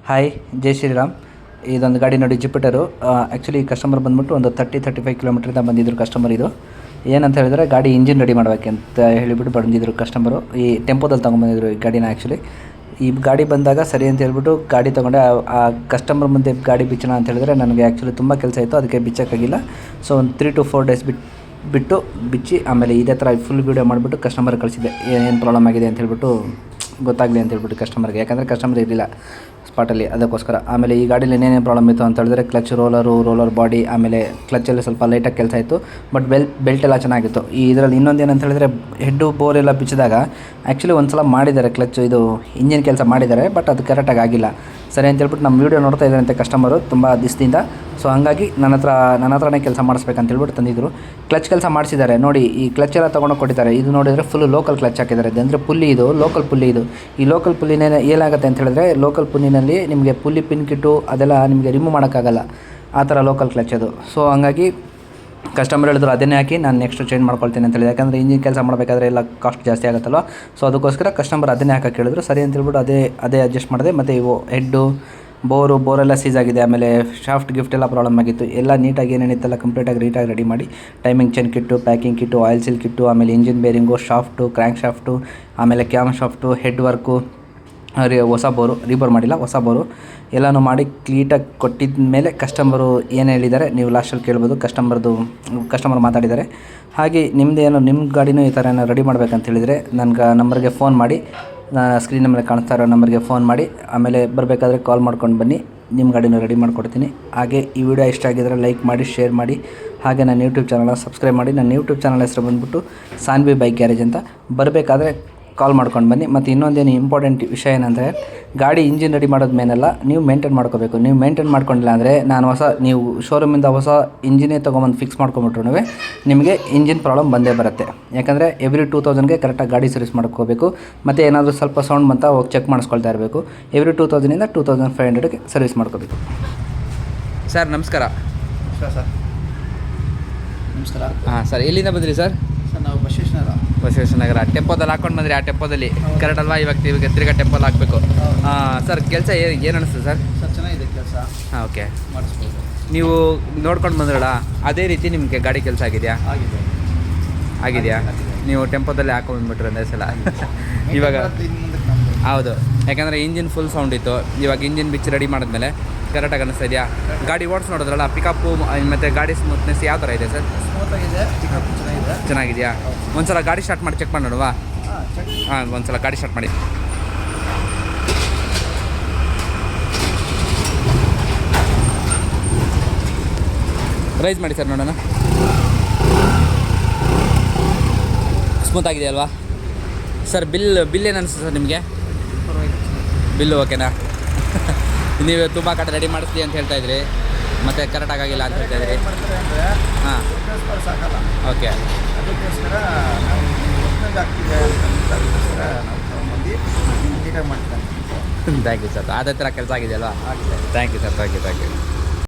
Hi ಜೈ ಶ್ರೀರಾಮ್. ಇದೊಂದು ಗಾಡಿ ನೋಡಿ ಜುಪಿಟರು. ಆ್ಯಕ್ಚುಲಿ ಕಸ್ಟಮರ್ ಬಂದ್ಬಿಟ್ಟು ಒಂದು 35 ಕಿಲೋಮೀಟ್ರಿಂದ ಬಂದಿದ್ದರು ಕಸ್ಟಮರ್. ಇದು ಏನಂತ ಹೇಳಿದರೆ ಗಾಡಿ ಇಂಜಿನ್ ರೆಡಿ ಮಾಡಬೇಕಂತ ಹೇಳಿಬಿಟ್ಟು ಬಂದಿದ್ದರು ಕಸ್ಟಮರು. ಈ ಟೆಂಪೋದಲ್ಲಿ ತೊಗೊಂಬಂದಿದ್ರು ಈ ಗಾಡಿನ. ಆ್ಯಕ್ಚುಲಿ ಈ ಗಾಡಿ ಬಂದಾಗ ಸರಿ ಅಂತ ಹೇಳ್ಬಿಟ್ಟು ಗಾಡಿ ತೊಗೊಂಡೆ. ಆ ಕಸ್ಟಮರ್ ಮುಂದೆ ಗಾಡಿ ಬಿಚ್ಚೋಣ ಅಂತ ಹೇಳಿದ್ರೆ ನನಗೆ ಆ್ಯಕ್ಚುಲಿ ತುಂಬ ಕೆಲಸ ಇತ್ತು, ಅದಕ್ಕೆ ಬಿಚ್ಚೋಕ್ಕಾಗಿಲ್ಲ. ಸೊ ಒಂದು 3 to 4 ಡೇಸ್ ಬಿಟ್ಟು ಬಿಚ್ಚಿ ಆಮೇಲೆ ಇದೇ ಥರ ಫುಲ್ ವೀಡಿಯೋ ಮಾಡಿಬಿಟ್ಟು ಕಸ್ಟಮರ್ ಕಳಿಸಿದ್ದೆ. ಏನು ಪ್ರಾಬ್ಲಮ್ ಆಗಿದೆ ಅಂತ ಹೇಳ್ಬಿಟ್ಟು ಗೊತ್ತಾಗಲಿ ಅಂತ ಹೇಳ್ಬಿಟ್ಟು ಕಸ್ಟಮರ್ಗೆ, ಯಾಕಂದರೆ ಕಸ್ಟಮರ್ ಇರಲಿಲ್ಲ ಸ್ಪಾಟಲ್ಲಿ, ಅದಕ್ಕೋಸ್ಕರ. ಆಮೇಲೆ ಈ ಗಾಡೀಲಿ ಏನೇನು ಪ್ರಾಬ್ಲಮ್ ಇತ್ತು ಅಂತ ಹೇಳಿದ್ರೆ ಕ್ಲಚ್ ರೋಲರ್ ಬಾಡಿ, ಆಮೇಲೆ ಕ್ಲಚ್ಚಲ್ಲಿ ಸ್ವಲ್ಪ ಲೈಟಾಗಿ ಕೆಲಸ ಇತ್ತು. ಬಟ್ ಬೆಲ್ಟ್ ಎಲ್ಲ ಚೆನ್ನಾಗಿತ್ತು. ಈ ಇದರಲ್ಲಿ ಇನ್ನೊಂದು ಏನಂತ ಹೇಳಿದ್ರೆ ಹೆಡ್ಡು ಬೋರ್ ಎಲ್ಲ ಬಿಚ್ಚಿದಾಗ ಆ್ಯಕ್ಚುಲಿ ಒಂದು ಸಲ ಮಾಡಿದ್ದಾರೆ ಕ್ಲಚ್ ಇದು ಇಂಜಿನ್ ಕೆಲಸ ಮಾಡಿದ್ದಾರೆ, ಬಟ್ ಅದು ಕರೆಕ್ಟಾಗಿ ಆಗಿಲ್ಲ. ಸರಿ ಅಂತ ಹೇಳ್ಬಿಟ್ಟು ನಮ್ಮ ವೀಡಿಯೋ ನೋಡ್ತಾ ಇದ್ದಾರಂತೆ ಕಸ್ಟಮರು ತುಂಬ ದಿವಸದಿಂದ. ಸೊ ಹಾಗಾಗಿ ನನ್ನ ಹತ್ರನೇ ಕೆಲಸ ಮಾಡಿಸ್ಬೇಕಂತ ಹೇಳ್ಬಿಟ್ಟು ತಂದಿದ್ದರು. ಕ್ಲಚ್ ಕೆಲಸ ಮಾಡಿಸಿದ್ದಾರೆ ನೋಡಿ. ಈ ಕ್ಲಚ್ ಎಲ್ಲ ತೊಗೊಂಡು ಕೊಟ್ಟಿದ್ದಾರೆ. ಇದು ನೋಡಿದರೆ ಫುಲ್ ಲೋಕಲ್ ಕ್ಲಚ್ ಹಾಕಿದ್ದಾರೆ. ಅಂದರೆ ಪುಲ್ಲಿ, ಇದು ಲೋಕಲ್ ಪುಲ್ಲಿ. ಇದು ಈ ಲೋಕಲ್ ಪುಲ್ಲಿನೇ ಏನಾಗುತ್ತೆ ಅಂತ ಹೇಳಿದ್ರೆ, ಲೋಕಲ್ ಪುಲ್ಲಿನಲ್ಲಿ ನಿಮಗೆ ಪುಲ್ಲಿ ಪಿನ್ ಕಿಟ್ಟು ಅದೆಲ್ಲ ನಿಮಗೆ ರಿಮೂವ್ ಮಾಡೋಕ್ಕಾಗಲ್ಲ, ಆ ಥರ ಲೋಕಲ್ ಕ್ಲಚ್ ಅದು. ಸೊ ಹಂಗಾಗಿ ಕಸ್ಟಮರ್ ಹೇಳಿದ್ರು ಅದನ್ನೇ ಹಾಕಿ ನಾನು ನೆಕ್ಸ್ಟ್ ಚೇಂಜ್ ಮಾಡ್ಕೊಳ್ತೀನಿ ಅಂತ ಹೇಳಿದೆ. ಯಾಕಂದರೆ ಇಂಜಿನ್ ಕೆಲಸ ಮಾಡಬೇಕಾದ್ರೆ ಎಲ್ಲ ಕಾಸ್ಟ್ ಜಾಸ್ತಿ ಆಗುತ್ತಲ್ವ. ಸೊ ಅದಕ್ಕೋಸ್ಕರ ಕಸ್ಟಮರ್ ಅದನ್ನೇ ಹಾಕಕ್ಕೆ ಹೇಳಿದ್ರು. ಸರಿ ಅಂತ ಹೇಳ್ಬಿಟ್ಟು ಅದೇ ಅಡ್ಜಸ್ಟ್ ಮಾಡಿದೆ. ಮತ್ತು ಇವು ಹೆಡ್ಡು ಬೋರೆಲ್ಲ ಸೀಸ್ ಆಗಿದೆ. ಆಮೇಲೆ ಶಾಫ್ಟ್ ಎಲ್ಲ ಪ್ರಾಬ್ಲಮ್ ಆಗಿತ್ತು. ಎಲ್ಲ ನೀಟಾಗಿ ಏನೇನಿತ್ತಲ್ಲ ಕಂಪ್ಲೀಟಾಗಿ ನೀಟಾಗಿ ರೆಡಿ ಮಾಡಿ timing chain kit, packing kit, oil seal kit, ಆಮೇಲೆ engine bearing, shaft, crank shaft, ಆಮೇಲೆ ಕ್ಯಾಮ್ ಶಾಫ್ಟು, ಹೆಡ್ ವರ್ಕು, ಹೊಸ ಬೋರು, ರೀಬೋರ್ ಮಾಡಿಲ್ಲ, ಹೊಸ ಬೋರು ಎಲ್ಲನೂ ಮಾಡಿ ಕ್ಲೀಟಾಗಿ ಕೊಟ್ಟಿದ್ದ ಮೇಲೆ ಕಸ್ಟಮರು ಏನು ಹೇಳಿದ್ದಾರೆ ನೀವು ಲಾಸ್ಟಲ್ಲಿ ಕೇಳ್ಬೋದು. ಕಸ್ಟಮರ್ ಮಾತಾಡಿದ್ದಾರೆ. ಹಾಗೆ ನಿಮ್ಮ ಗಾಡಿನೂ ಈ ಥರ ಏನೋ ರೆಡಿ ಮಾಡಬೇಕಂತ ಹೇಳಿದರೆ ನನಗೆ ನಂಬರ್ಗೆ ಫೋನ್ ಮಾಡಿ, ಸ್ಕ್ರೀನ್ ಮೇಲೆ ಕಾಣಿಸ್ತಾ ಇರೋ ನಂಬರ್ಗೆ ಫೋನ್ ಮಾಡಿ, ಆಮೇಲೆ ಬರಬೇಕಾದ್ರೆ ಕಾಲ್ ಮಾಡ್ಕೊಂಡು ಬನ್ನಿ, ನಿಮ್ಮ ಗಾಡಿನೂ ರೆಡಿ ಮಾಡಿಕೊಡ್ತೀನಿ. ಹಾಗೆ ಈ ವಿಡಿಯೋ ಇಷ್ಟ ಆಗಿದ್ದರೆ ಲೈಕ್ ಮಾಡಿ, ಶೇರ್ ಮಾಡಿ. ಹಾಗೆ ನನ್ನ ಯೂಟ್ಯೂಬ್ ಚಾನಲ್ನ ಸಬ್ಸ್ಕ್ರೈಬ್ ಮಾಡಿ. ನನ್ನ ಯೂಟ್ಯೂಬ್ ಚಾನಲ್ ಹೆಸರು ಬಂದುಬಿಟ್ಟು ಸಾನ್ವಿ ಬೈಕ್ ಗ್ಯಾರೇಜ್ ಅಂತ. ಬರಬೇಕಾದ್ರೆ ಕಾಲ್ ಮಾಡ್ಕೊಂಡು ಬನ್ನಿ. ಮತ್ತು ಇನ್ನೊಂದೇನು ಇಂಪಾರ್ಟೆಂಟ್ ವಿಷಯ ಏನಂದರೆ, ಗಾಡಿ ಇಂಜಿನ್ ರೆಡಿ ಮಾಡೋದು ಮೇನೆಲ್ಲ ನೀವು ಮೇಂಟೈನ್ ಮಾಡ್ಕೋಬೇಕು. ನೀವು ಮೇಂಟೈನ್ ಮಾಡ್ಕೊಂಡಿಲ್ಲ ಅಂದರೆ ನೀವು ಶೋರೂಮಿಂದ ಹೊಸ ಇಂಜಿನೇ ತೊಗೊಂಬಂದು ಫಿಕ್ಸ್ ಮಾಡ್ಕೊಂಬಿಟ್ರು ನಿಮಗೆ ಇಂಜಿನ್ ಪ್ರಾಬ್ಲಮ್ ಬಂದೇ ಬರುತ್ತೆ. ಯಾಕಂದರೆ ಎವ್ರಿ 2000ಗೆ ಕರೆಕ್ಟಾಗಿ ಗಾಡಿ ಸರ್ವಿಸ್ ಮಾಡ್ಕೋಬೇಕು. ಮತ್ತು ಏನಾದರೂ ಸ್ವಲ್ಪ ಸೌಂಡ್ ಬಂತ ಹೋಗಿ ಚೆಕ್ ಮಾಡಿಸ್ಕೊಳ್ತಾ ಇರಬೇಕು. ಎವ್ರಿ 2000ಇಂದ 2500ಗೆ ಸರ್ವಿಸ್ ಮಾಡ್ಕೋಬೇಕು. ಸರ್ ನಮಸ್ಕಾರ. ಸರ್ ನಮಸ್ಕಾರ. ಹಾಂ ಸರ್, ಎಲ್ಲಿಂದ ಬಂದಿರಿ ಸರ್? ಸರ್ ನಾವು ಬಸವೇಶ್ವರ ಟೆಂಪೋದಲ್ಲಿ ಹಾಕೊಂಡು ಬಂದ್ರಿ. ಆ ಟೆಂಪೋದಲ್ಲಿ ಕರೆಕ್ಟ್ ಅಲ್ವಾ? ಇವಾಗ ತಿರ್ಗಾ ಟೆಂಪೋಲ್ ಹಾಕಬೇಕು. ಸರ್ ಕೆಲಸ ಏನು ಅನಿಸ್ತದೆ ಸರ್? ಸರ್ ಚೆನ್ನಾಗಿದೆ ಕೆಲಸ. ಹಾಂ, ಓಕೆ. ಮಾಡಿಸ್ಬೋದು. ನೀವು ನೋಡ್ಕೊಂಡು ಬಂದ್ರಲ್ಲ, ಅದೇ ರೀತಿ ನಿಮಗೆ ಗಾಡಿ ಕೆಲಸ ಆಗಿದೆಯಾ? ನೀವು ಟೆಂಪೋದಲ್ಲಿ ಹಾಕೊಂಡು ಬಂದ್ಬಿಟ್ರೆ ಒಂದೇ ಸಲ. ಇವಾಗ ಹೌದು, ಯಾಕಂದರೆ ಇಂಜಿನ್ ಫುಲ್ ಸೌಂಡ್ ಇತ್ತು. ಇವಾಗ ಇಂಜಿನ್ ಬಿಚ್ಚಿ ರೆಡಿ ಮಾಡಿದ್ಮೇಲೆ ಕರೆಕ್ಟಾಗಿ ಅನ್ನಿಸ್ತಾ ಇದೆಯಾ? ಗಾಡಿ ಓಡಿಸಿ ನೋಡಿದ್ರಲ್ಲ, ಪಿಕಪ್ಪು ಮತ್ತು ಗಾಡಿ ಸ್ಮೂತ್ನೆಸ್ ಯಾವ ಥರ ಇದೆ ಸರ್? ಸ್ಮೂತಾಗಿದೆ, ಚೆನ್ನಾಗಿದೆಯಾ? ಒಂದು ಸಲ ಗಾಡಿ ಸ್ಟಾರ್ಟ್ ಮಾಡಿ ಚೆಕ್ ಮಾಡಿ ನೋಡುವ. ಹಾಂ, ಒಂದು ಸಲ ಗಾಡಿ ಸ್ಟಾರ್ಟ್ ಮಾಡಿ. ರೈಸ್ ಮಾಡಿ ಸರ್ ನೋಡೋಣ. ಸ್ಮೂತ್ ಆಗಿದೆ ಅಲ್ವಾ ಸರ್? ಬಿಲ್ ಏನು ಅನಿಸ್ತು ಸರ್ ನಿಮಗೆ? ಬಿಲ್ಲು ಓಕೆನಾ? ನೀವು ತುಂಬ ಕಡೆ ರೆಡಿ ಮಾಡಿಸ್ತೀವಿ ಅಂತ ಹೇಳ್ತಾ ಇದ್ರಿ, ಮತ್ತು ಕರೆಕ್ಟಾಗಿ ಆಗಿಲ್ಲ ಅಂತ ಹೇಳ್ತಾ ಇದ್ರಿ. ಹಾಂ, ಓಕೆ. ಅದಕ್ಕೋಸ್ಕರ ನಾವು ಆಗ್ತಿದೆ ಅದಕ್ಕೋಸ್ಕರ ನಾವು ತೊಗೊಂಬಂದು ನೀಟಾಗಿ ಮಾಡ್ತೀವಿ. Thank you sir. ಅದೇ ಥರ ಕೆಲಸ ಆಗಿದೆಯಲ್ವಾ? Thank you sir. Thank you.